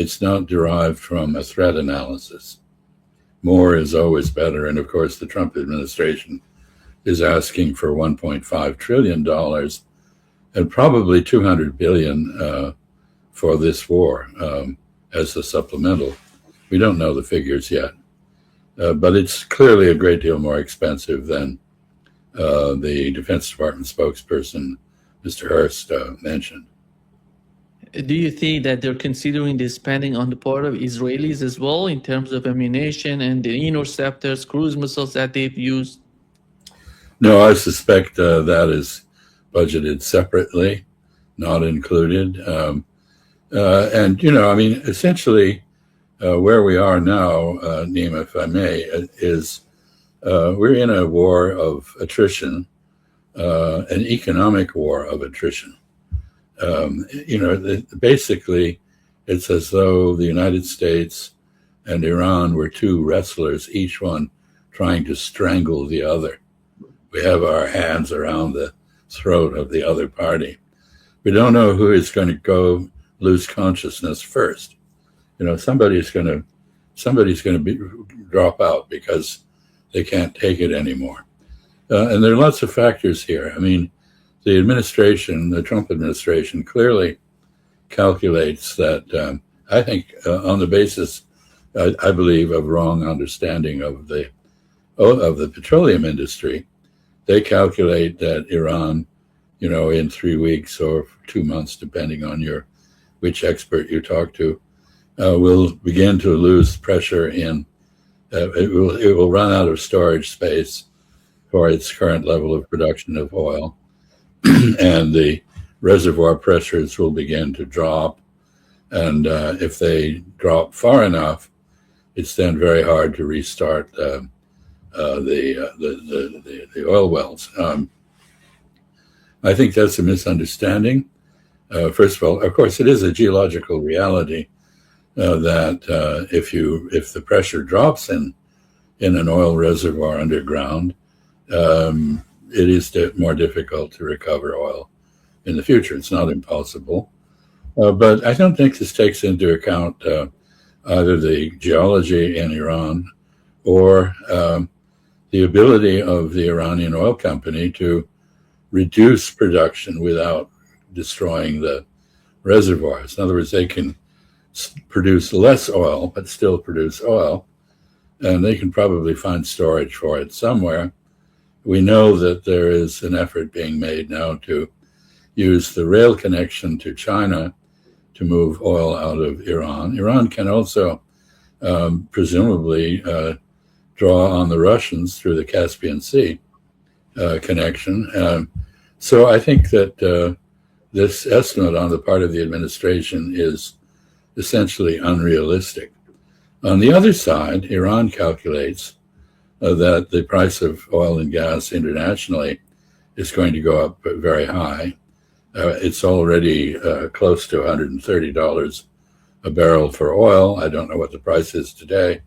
It's not derived from a threat analysis. More is always better. And of course, the Trump administration is asking for $1.5 trillion and probably $200 billion for this war as a supplemental. We don't know the figures yet, but it's clearly a great deal more expensive than the Defense Department spokesperson, Mr. Hurst, mentioned. Do you think that they're considering the spending on the part of Israelis as well in terms of ammunition and the interceptors, cruise missiles that they've used? No, I suspect that is budgeted separately, not included. And, essentially where we are now, Nima, if I may, is we're in a war of attrition, an economic war of attrition. Basically, it's as though the United States and Iran were two wrestlers, each one trying to strangle the other. We have our hands around the throat of the other party. We don't know who is going to go lose consciousness first. Somebody's going to drop out because they can't take it anymore. And there are lots of factors here. The Trump administration clearly calculates that, I think, on the basis, I believe, of wrong understanding of the petroleum industry, they calculate that Iran, in 3 weeks or 2 months, depending on which expert you talk to, will begin to lose pressure in. It will run out of storage space for its current level of production of oil. And the reservoir pressures will begin to drop. And if they drop far enough, it's then very hard to restart the oil wells. I think that's a misunderstanding. First of all, of course, it is a geological reality that if the pressure drops in an oil reservoir underground, it is more difficult to recover oil in the future. It's not impossible. But I don't think this takes into account either the geology in Iran or the ability of the Iranian oil company to reduce production without destroying the reservoirs. In other words, they can produce less oil, but still produce oil, and they can probably find storage for it somewhere. We know that there is an effort being made now to use the rail connection to China to move oil out of Iran. Iran can also presumably draw on the Russians through the Caspian Sea connection. So I think that this estimate on the part of the administration is essentially unrealistic. On the other side, Iran calculates that the price of oil and gas internationally is going to go up very high. It's already close to $130 a barrel for oil. I don't know what the price is today,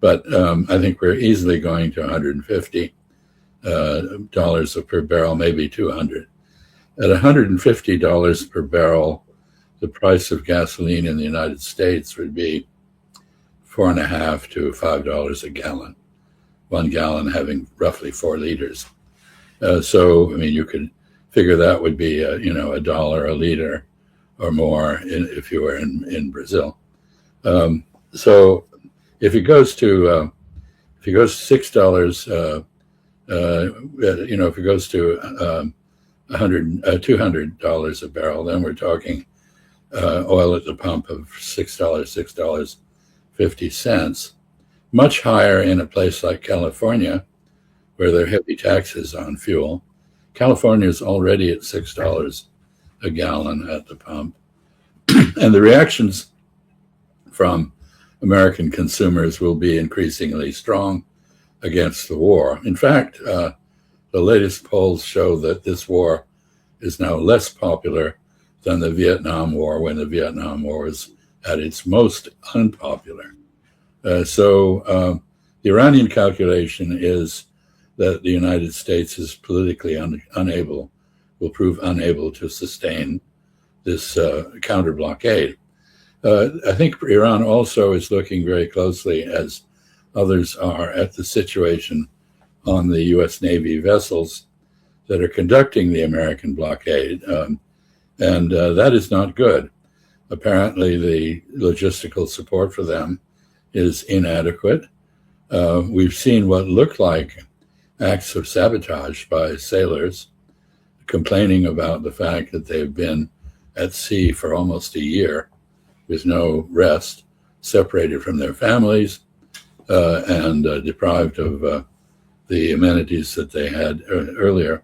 but I think we're easily going to $150 per barrel, maybe $200. At $150 per barrel, the price of gasoline in the United States would be $4.50 to $5 a gallon. 1 gallon having roughly 4 liters. So you could figure that would be $1 a liter or more if you were in Brazil. So if it goes to $6, if it goes to $200 a barrel, then we're talking oil at the pump of $6.50. Much higher in a place like California, where there are heavy taxes on fuel. California is already at $6 a gallon at the pump. And the reactions from American consumers will be increasingly strong against the war. In fact, the latest polls show that this war is now less popular than the Vietnam War, when the Vietnam War was at its most unpopular. So the Iranian calculation is that the United States is politically will prove unable to sustain this counter blockade. I think Iran also is looking very closely, as others are, at the situation on the U.S. Navy vessels that are conducting the American blockade. And that is not good. Apparently, the logistical support for them is inadequate. We've seen what look like acts of sabotage by sailors complaining about the fact that they've been at sea for almost a year with no rest, separated from their families, and deprived of the amenities that they had earlier.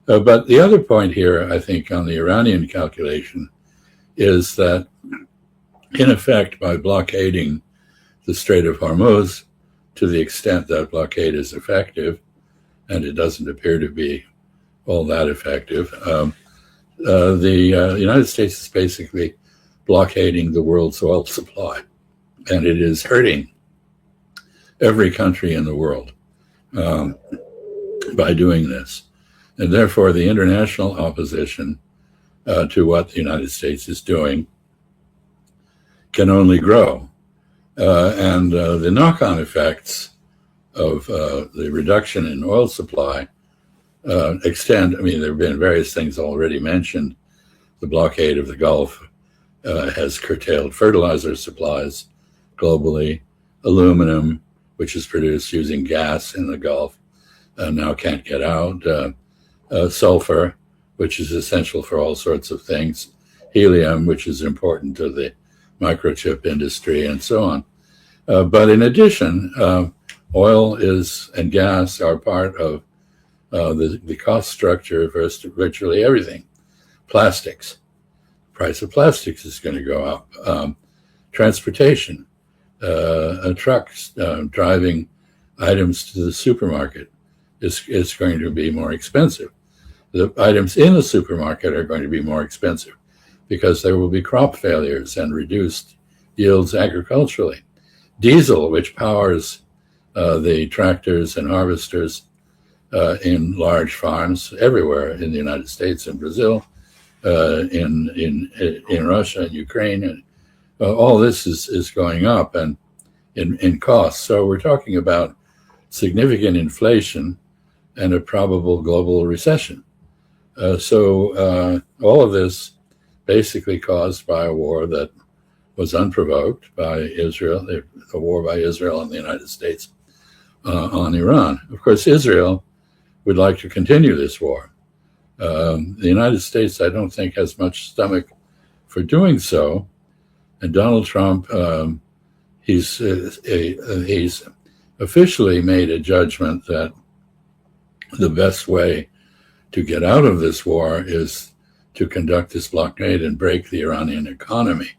But the other point here, I think, on the Iranian calculation is that, in effect, by blockading the Strait of Hormuz, to the extent that blockade is effective, and it doesn't appear to be all that effective, the United States is basically blockading the world's oil supply, and it is hurting every country in the world by doing this. And therefore, the international opposition to what the United States is doing can only grow. And the knock-on effects of the reduction in oil supply extend. I mean, there have been various things already mentioned. The blockade of the Gulf has curtailed fertilizer supplies globally. Aluminum, which is produced using gas in the Gulf, now can't get out. Sulfur, which is essential for all sorts of things. Helium, which is important to the microchip industry, and so on. But in addition, oil and gas are part of the cost structure of virtually everything. Plastics. The price of plastics is going to go up. Transportation. Trucks driving items to the supermarket is going to be more expensive. The items in the supermarket are going to be more expensive because there will be crop failures and reduced yields agriculturally. Diesel, which powers the tractors and harvesters in large farms everywhere in the United States and Brazil, in Russia and Ukraine, and all this is going up and in cost. So we're talking about significant inflation and a probable global recession. So all of this basically caused by a war that was unprovoked by Israel, a war by Israel and the United States on Iran. Of course, Israel would like to continue this war. The United States, I don't think, has much stomach for doing so. And Donald Trump, he's officially made a judgment that the best way to get out of this war is to conduct this blockade and break the Iranian economy,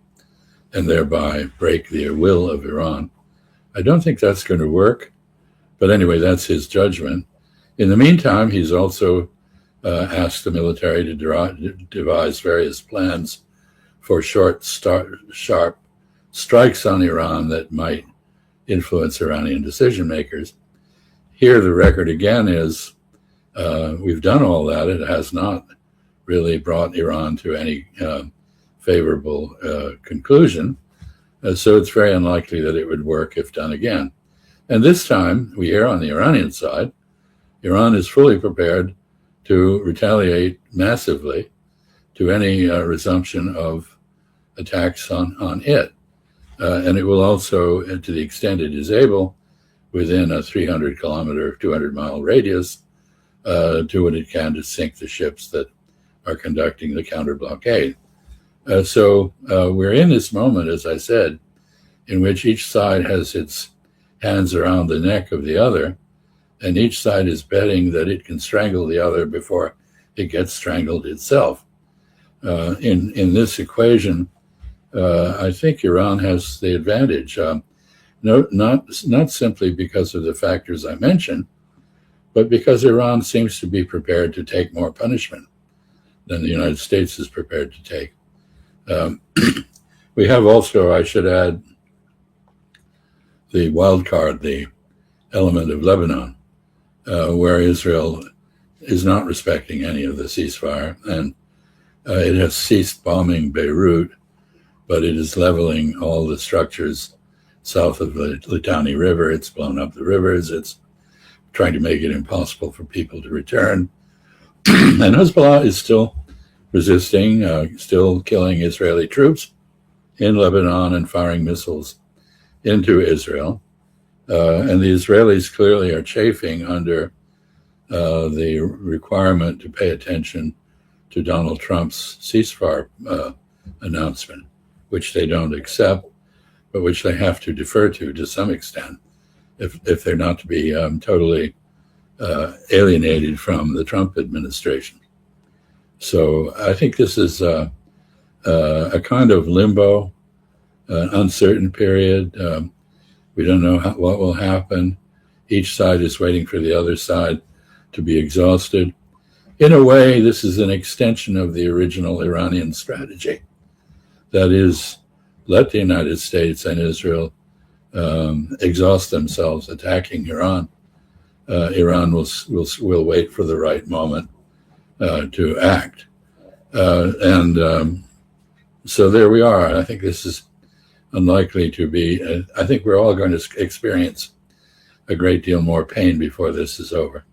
and thereby break the will of Iran. I don't think that's going to work, but anyway, that's his judgment. In the meantime, he's also asked the military to devise various plans for sharp strikes on Iran that might influence Iranian decision makers. Here, the record again is we've done all that. It has not really brought Iran to any favorable conclusion. So it's very unlikely that it would work if done again. And this time, we hear on the Iranian side, Iran is fully prepared to retaliate massively to any resumption of attacks on it. And it will also, to the extent it is able, within a 300-kilometer, 200-mile radius, do what it can to sink the ships that are conducting the counter-blockade. So we're in this moment, as I said, in which each side has its hands around the neck of the other, and each side is betting that it can strangle the other before it gets strangled itself. In this equation, I think Iran has the advantage, not simply because of the factors I mentioned, but because Iran seems to be prepared to take more punishment than the United States is prepared to take. We have also, I should add, the wild card, the element of Lebanon, where Israel is not respecting any of the ceasefire, and it has ceased bombing Beirut, but it is leveling all the structures south of the Litani River. It's blown up the rivers. It's trying to make it impossible for people to return. And Hezbollah is still resisting, still killing Israeli troops in Lebanon and firing missiles into Israel. And the Israelis clearly are chafing under the requirement to pay attention to Donald Trump's ceasefire announcement, which they don't accept, but which they have to defer to some extent if they're not to be totally alienated from the Trump administration. So I think this is a kind of limbo, an uncertain period. We don't know what will happen. Each side is waiting for the other side to be exhausted. In a way, this is an extension of the original Iranian strategy. That is, let the United States and Israel exhaust themselves attacking Iran. Iran will wait for the right moment to act. So there we are. I think this is unlikely to be, I think we're all going to experience a great deal more pain before this is over.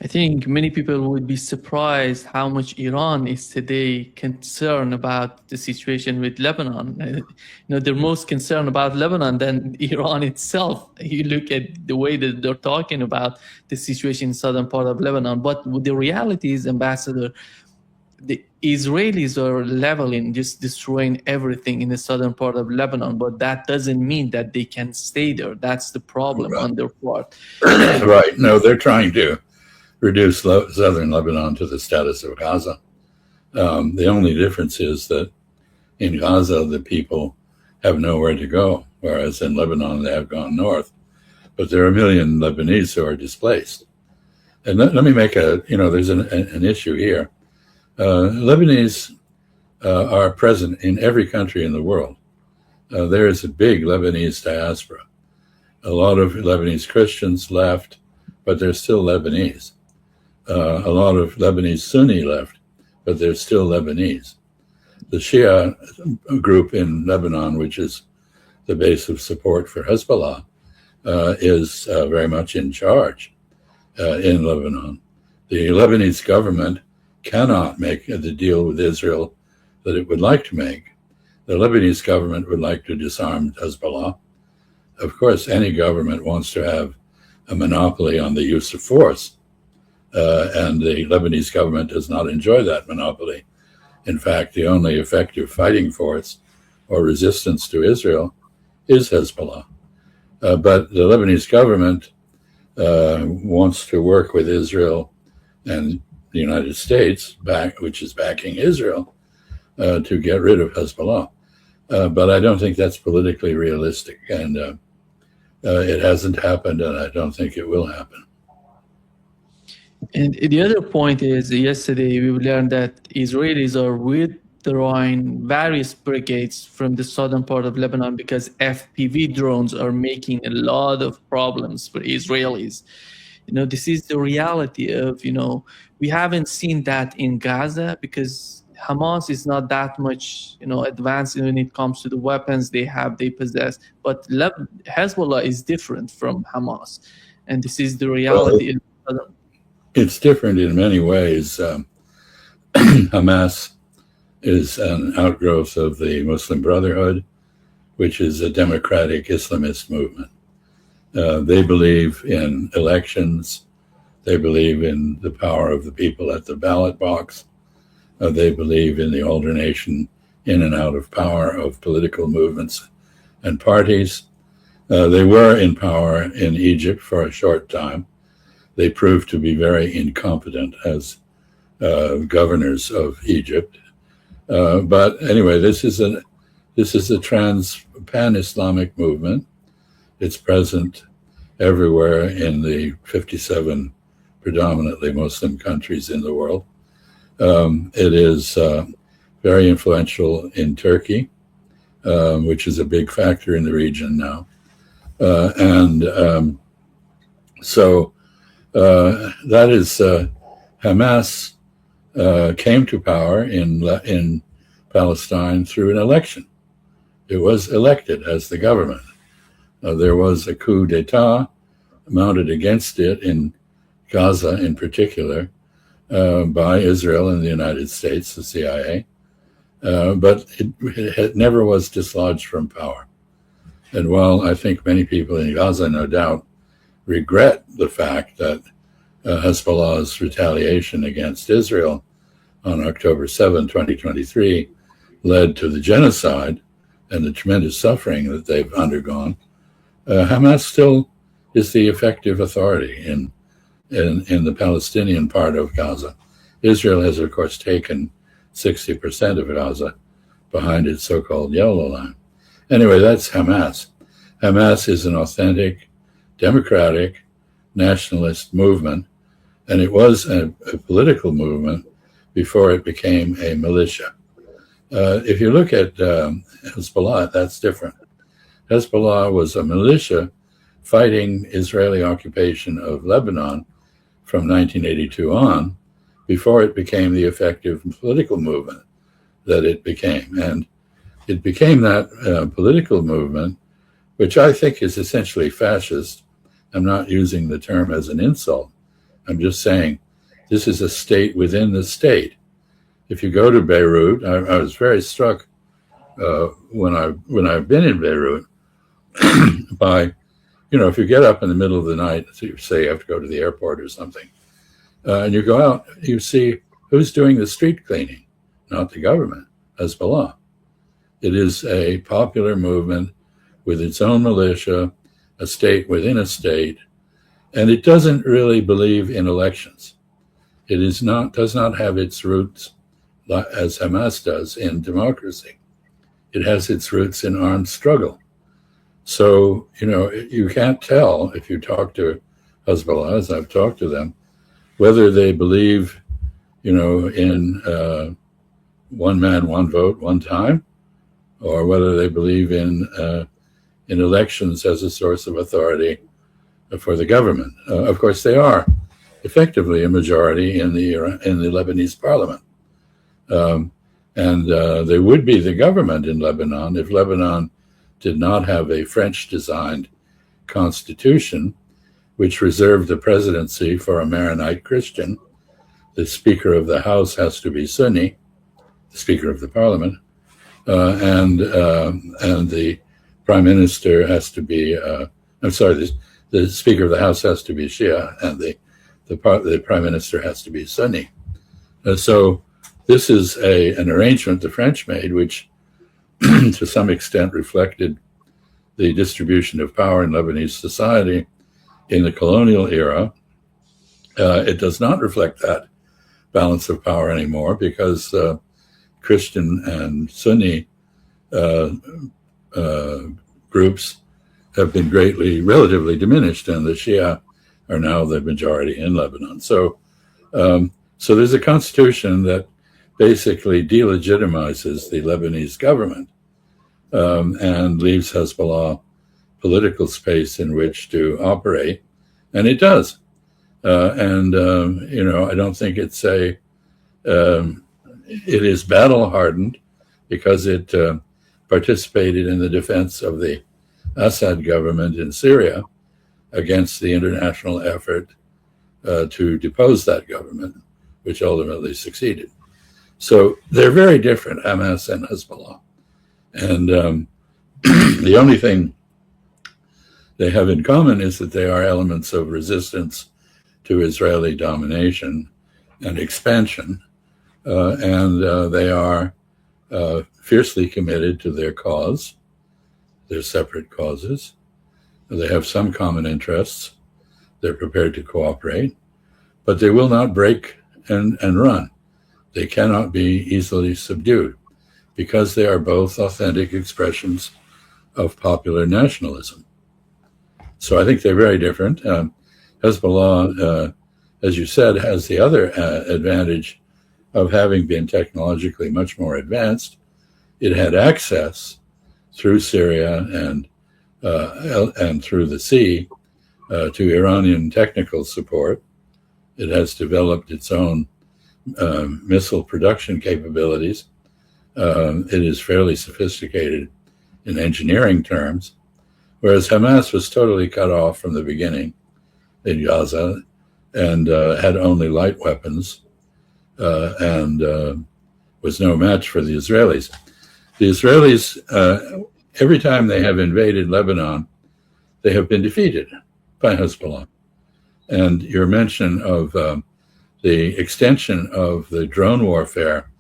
I think many people would be surprised how much Iran is today concerned about the situation with Lebanon. They're most concerned about Lebanon than Iran itself. You look at the way that they're talking about the situation in southern part of Lebanon. But the reality is, Ambassador, the Israelis are leveling, just destroying everything in the southern part of Lebanon. But that doesn't mean that they can stay there. That's the problem on their part. Right. No, they're trying to reduce southern Lebanon to the status of Gaza. The only difference is that in Gaza, the people have nowhere to go, whereas in Lebanon, they have gone north. But there are 1 million Lebanese who are displaced. And let me make there's an issue here. Lebanese are present in every country in the world. There is a big Lebanese diaspora. A lot of Lebanese Christians left, but they're still Lebanese. A lot of Lebanese Sunni left, but they're still Lebanese. The Shia group in Lebanon, which is the base of support for Hezbollah, is very much in charge in Lebanon. The Lebanese government cannot make the deal with Israel that it would like to make. The Lebanese government would like to disarm Hezbollah. Of course, any government wants to have a monopoly on the use of force. And the Lebanese government does not enjoy that monopoly. In fact, the only effective fighting force or resistance to Israel is Hezbollah. But the Lebanese government wants to work with Israel and the United States, which is backing Israel, to get rid of Hezbollah. But I don't think that's politically realistic. And it hasn't happened, and I don't think it will happen. And the other point is, yesterday we learned that Israelis are withdrawing various brigades from the southern part of Lebanon because FPV drones are making a lot of problems for Israelis. This is the reality of, we haven't seen that in Gaza because Hamas is not that much, advanced when it comes to the weapons they possess. But Hezbollah is different from Hamas. And this is the reality. It's different in many ways. Hamas is an outgrowth of the Muslim Brotherhood, which is a democratic Islamist movement. They believe in elections. They believe in the power of the people at the ballot box. They believe in the alternation in and out of power of political movements and parties. They were in power in Egypt for a short time. They proved to be very incompetent as governors of Egypt. But anyway, this is a pan-Islamic movement. It's present everywhere in the 57 predominantly Muslim countries in the world. It is very influential in Turkey, which is a big factor in the region now. So that is Hamas came to power in Palestine through an election. It was elected as the government. There was a coup d'etat mounted against it in Gaza in particular by Israel and the United States, the CIA, but it never was dislodged from power. And while I think many people in Gaza, no doubt, regret the fact that Hezbollah's retaliation against Israel on October 7, 2023, led to the genocide and the tremendous suffering that they've undergone, Hamas still is the effective authority in the Palestinian part of Gaza. Israel has, of course, taken 60% of Gaza behind its so-called yellow line. Anyway, that's Hamas. Hamas is an authentic, democratic, nationalist movement, and it was a political movement before it became a militia. If you look at Hezbollah, that's different. Hezbollah was a militia fighting Israeli occupation of Lebanon from 1982 on, before it became the effective political movement that it became. And it became that political movement, which I think is essentially fascist. I'm not using the term as an insult. I'm just saying this is a state within the state. If you go to Beirut, I was very struck when I've been in Beirut by, if you get up in the middle of the night, so you say you have to go to the airport or something, and you go out, you see who's doing the street cleaning, not the government, Hezbollah. It is a popular movement with its own militia, a state within a state, and it doesn't really believe in elections. It does not have its roots, as Hamas does, in democracy. It has its roots in armed struggle. So, you can't tell if you talk to Hezbollah, as I've talked to them, whether they believe, in one man, one vote, one time, or whether they believe in elections as a source of authority for the government. Of course, they are effectively a majority in the Lebanese parliament. And they would be the government in Lebanon if Lebanon did not have a French-designed constitution which reserved the presidency for a Maronite Christian. The Speaker of the House has to be Sunni, the Speaker of the Parliament, and the Prime Minister has to be, the Speaker of the House has to be Shia, and the Prime Minister has to be Sunni. So this is an arrangement the French made, which to some extent reflected the distribution of power in Lebanese society in the colonial era. It does not reflect that balance of power anymore because Christian and Sunni groups have been relatively diminished, and the Shia are now the majority in Lebanon. So there's a constitution that basically delegitimizes the Lebanese government and leaves Hezbollah political space in which to operate, and it does. I don't think it is battle hardened because it participated in the defense of the Assad government in Syria against the international effort to depose that government, which ultimately succeeded. So they're very different, Hamas and Hezbollah. And the only thing they have in common is that they are elements of resistance to Israeli domination and expansion. And they are fiercely committed to their cause, their separate causes. They have some common interests. They're prepared to cooperate, but they will not break and run. They cannot be easily subdued because they are both authentic expressions of popular nationalism. So I think they're very different. Hezbollah, as you said, has the other advantage of having been technologically much more advanced. It had access through Syria and through the sea to Iranian technical support. It has developed its own missile production capabilities, It is fairly sophisticated in engineering terms, whereas Hamas was totally cut off from the beginning in Gaza and had only light weapons and was no match for the Israelis. The Israelis, every time they have invaded Lebanon, they have been defeated by Hezbollah. And your mention of the extension of the drone warfare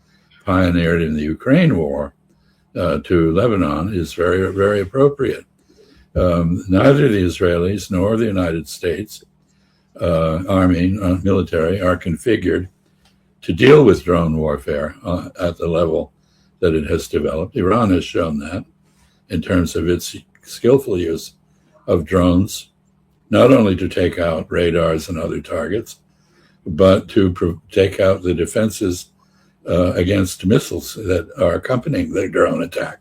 pioneered in the Ukraine war to Lebanon is very, very appropriate. Neither the Israelis nor the United States army, military, are configured to deal with drone warfare at the level that it has developed. Iran has shown that in terms of its skillful use of drones, not only to take out radars and other targets, but to take out the defenses against missiles that are accompanying the drone attack.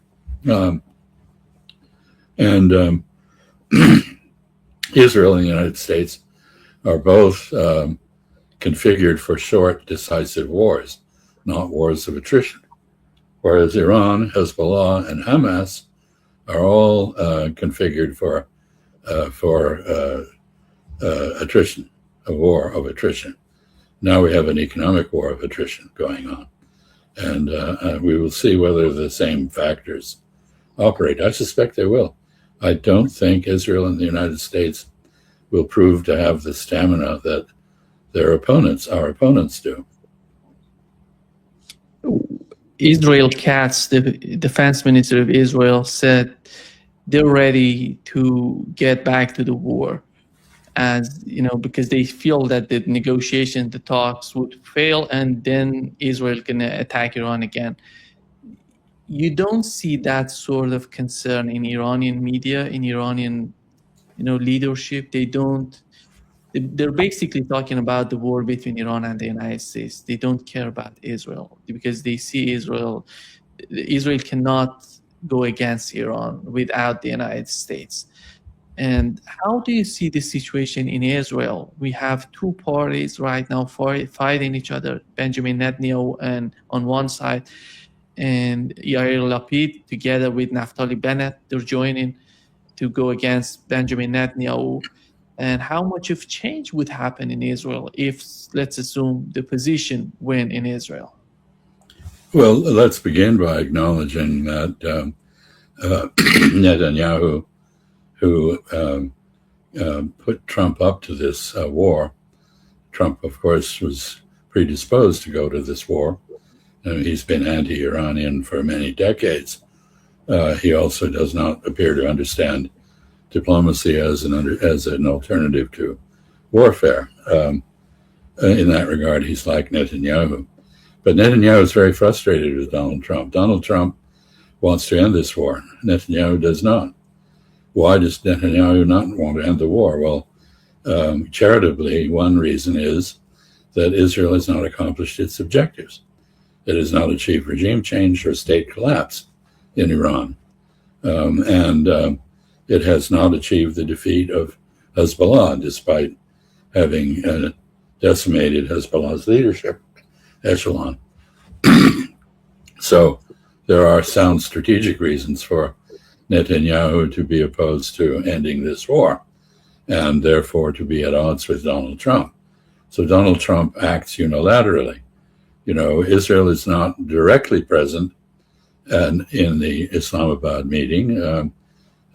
Israel and the United States are both configured for short, decisive wars, not wars of attrition. Whereas Iran, Hezbollah, and Hamas are all configured for attrition, a war of attrition. Now we have an economic war of attrition going on, and we will see whether the same factors operate. I suspect they will. I don't think Israel and the United States will prove to have the stamina that our opponents do. Israel Katz, the defense minister of Israel, said they're ready to get back to the war, as you know, because they feel that the negotiation, the talks would fail, and then Israel can attack Iran again. You don't see that sort of concern in Iranian media, in Iranian, leadership. They're basically talking about the war between Iran and the United States. They don't care about Israel because they see Israel cannot go against Iran without the United States. And how do you see the situation in Israel? We have two parties right now fighting each other, Benjamin Netanyahu and on one side, and Yair Lapid together with Naftali Bennett. They're joining to go against Benjamin Netanyahu. And how much of change would happen in Israel if, let's assume, the position win in Israel? Well, let's begin by acknowledging that Netanyahu, who put Trump up to this war, Trump, of course, was predisposed to go to this war. He's been anti-Iranian for many decades. He also does not appear to understand diplomacy as an alternative to warfare. In that regard, he's like Netanyahu. But Netanyahu is very frustrated with Donald Trump. Donald Trump wants to end this war. Netanyahu does not. Why does Netanyahu not want to end the war? Well, charitably, one reason is that Israel has not accomplished its objectives. It has not achieved regime change or state collapse in Iran. It has not achieved the defeat of Hezbollah, despite having decimated Hezbollah's leadership echelon. So there are sound strategic reasons for Netanyahu to be opposed to ending this war, and therefore to be at odds with Donald Trump. So Donald Trump acts unilaterally. Israel is not directly present in the Islamabad meeting.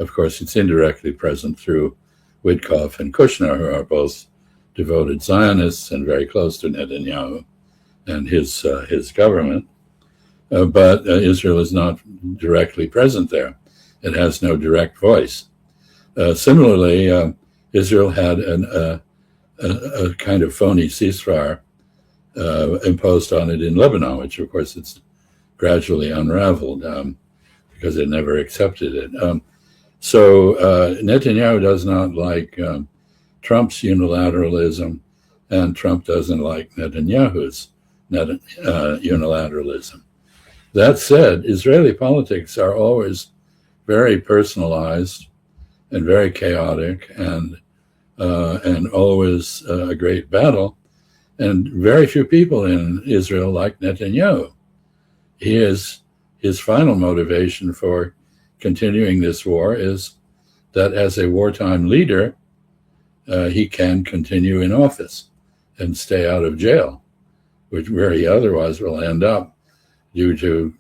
Of course, it's indirectly present through Witkoff and Kushner, who are both devoted Zionists and very close to Netanyahu and his government. But Israel is not directly present there. It has no direct voice. Similarly, Israel had a kind of phony ceasefire imposed on it in Lebanon, which, of course, it's gradually unraveled because it never accepted it. So Netanyahu does not like Trump's unilateralism, and Trump doesn't like Netanyahu's unilateralism. That said, Israeli politics are always very personalized and very chaotic, and always a great battle. And very few people in Israel like Netanyahu. He is his final motivation for continuing this war is that as a wartime leader, he can continue in office and stay out of jail, where he otherwise will end up due to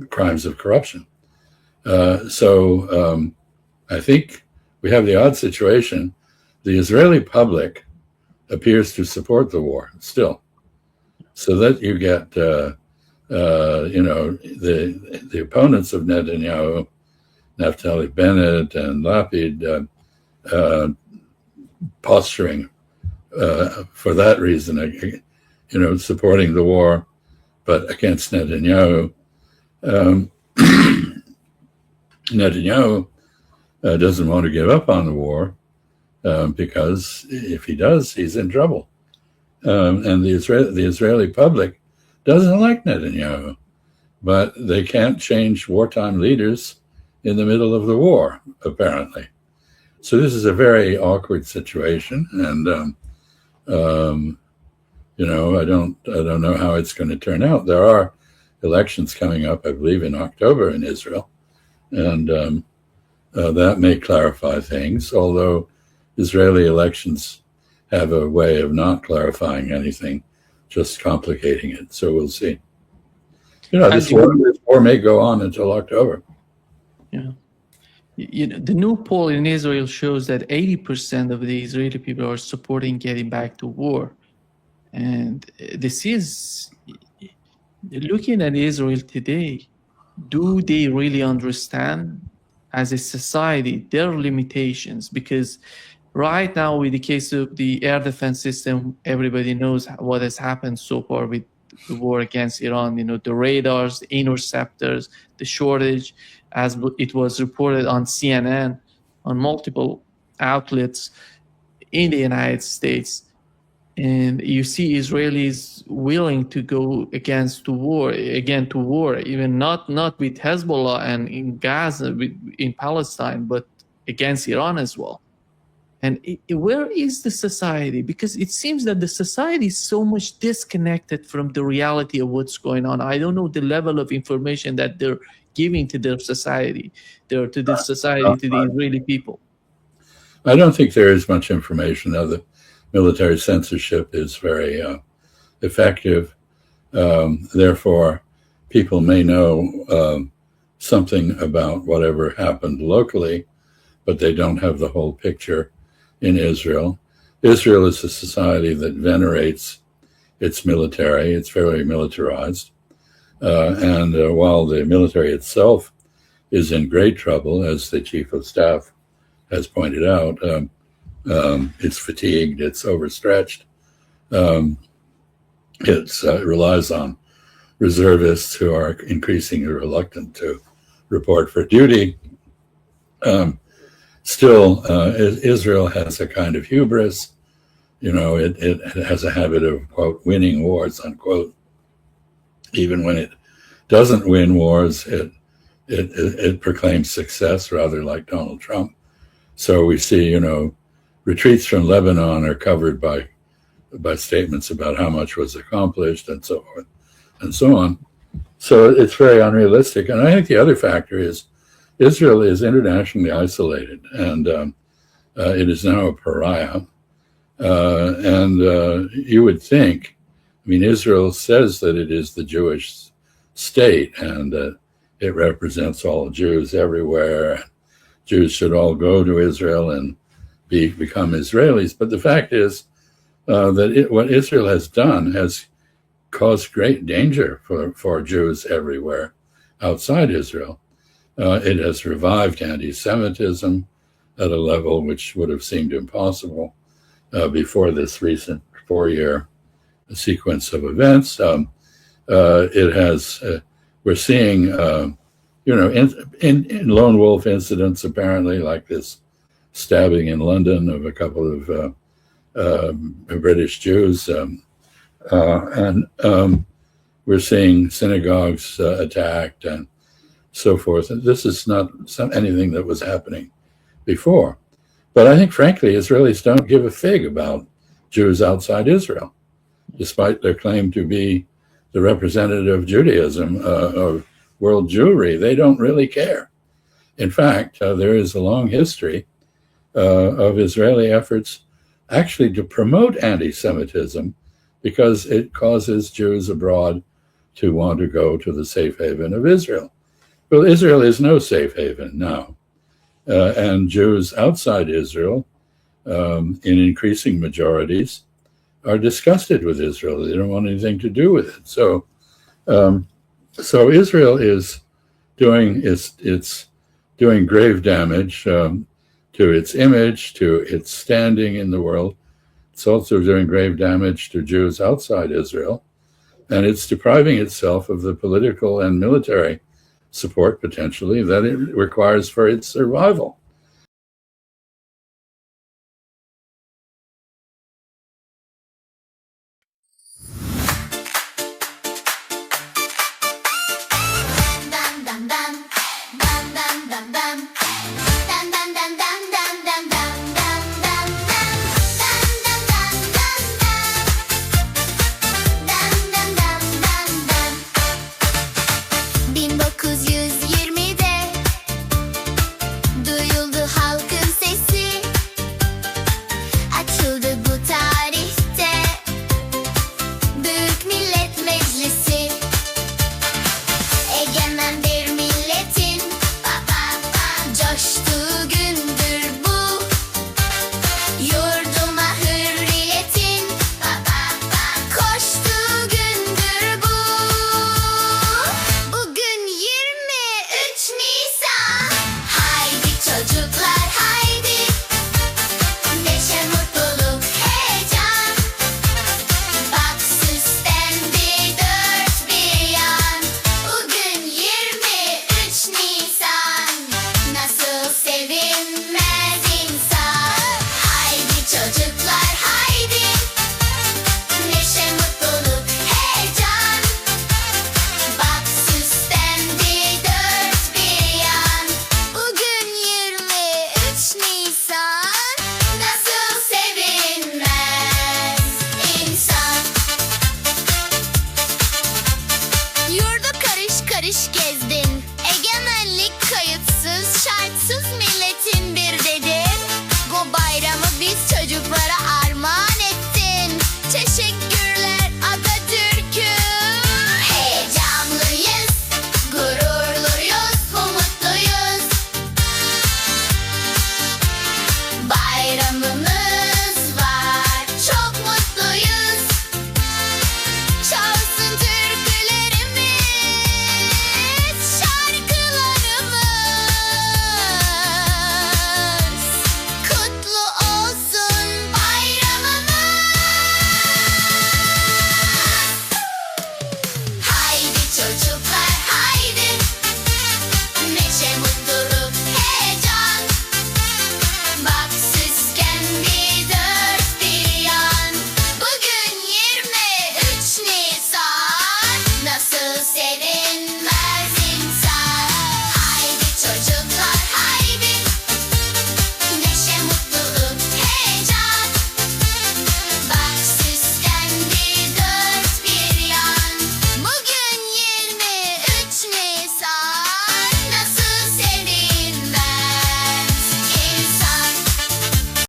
crimes of corruption. So I think we have the odd situation. The Israeli public appears to support the war still, so that you get the opponents of Netanyahu, Naftali Bennett and Lapid, posturing for that reason, supporting the war, but against Netanyahu. Netanyahu doesn't want to give up on the war because if he does, he's in trouble. And the Israeli public doesn't like Netanyahu, but they can't change wartime leaders in the middle of the war, apparently. So this is a very awkward situation, and I don't know how it's going to turn out. There are elections coming up, I believe, in October in Israel, and that may clarify things, although Israeli elections have a way of not clarifying anything, just complicating it. So we'll see. This war may go on until October. Yeah. The new poll in Israel shows that 80% of the Israeli people are supporting getting back to war. And this is, looking at Israel today, do they really understand as a society their limitations? Because right now, with the case of the air defense system, everybody knows what has happened so far with the war against Iran. The radars, the interceptors, the shortage, as it was reported on CNN, on multiple outlets in the United States. And you see Israelis willing to go again to war, even not with Hezbollah and in Gaza, in Palestine, but against Iran as well. And where is the society? Because it seems that the society is so much disconnected from the reality of what's going on. I don't know the level of information that they're giving to their society, to the Israeli people. I don't think there is much information. The military censorship is very effective. Therefore, people may know something about whatever happened locally, but they don't have the whole picture in Israel. Israel is a society that venerates its military. It's very militarized. And while the military itself is in great trouble, as the chief of staff has pointed out, it's fatigued, it's overstretched. It relies on reservists who are increasingly reluctant to report for duty. Still, Israel has a kind of hubris. It has a habit of, quote, winning wars, unquote. Even when it doesn't win wars, it proclaims success, rather like Donald Trump. So we see, retreats from Lebanon are covered by statements about how much was accomplished and so forth and so on. So it's very unrealistic. And I think the other factor is Israel is internationally isolated, and it is now a pariah. And you would think, Israel says that it is the Jewish state and that it represents all Jews everywhere. Jews should all go to Israel and become Israelis. But the fact is that what Israel has done has caused great danger for Jews everywhere outside Israel. It has revived anti-Semitism at a level which would have seemed impossible before this recent 4-year sequence of events. It has, we're seeing, in lone wolf incidents, apparently, like this stabbing in London of a couple of British Jews, and we're seeing synagogues attacked and so forth. And this is not anything that was happening before. But I think, frankly, Israelis don't give a fig about Jews outside Israel, despite their claim to be the representative Judaism of world Jewry. They don't really care. In fact, there is a long history of Israeli efforts actually to promote anti-Semitism because it causes Jews abroad to want to go to the safe haven of Israel. Well, Israel is no safe haven now. And Jews outside Israel, in increasing majorities, are disgusted with Israel. They don't want anything to do with it. So Israel is doing grave damage to its image, to its standing in the world. It's also doing grave damage to Jews outside Israel, and it's depriving itself of the political and military support, potentially, that it requires for its survival.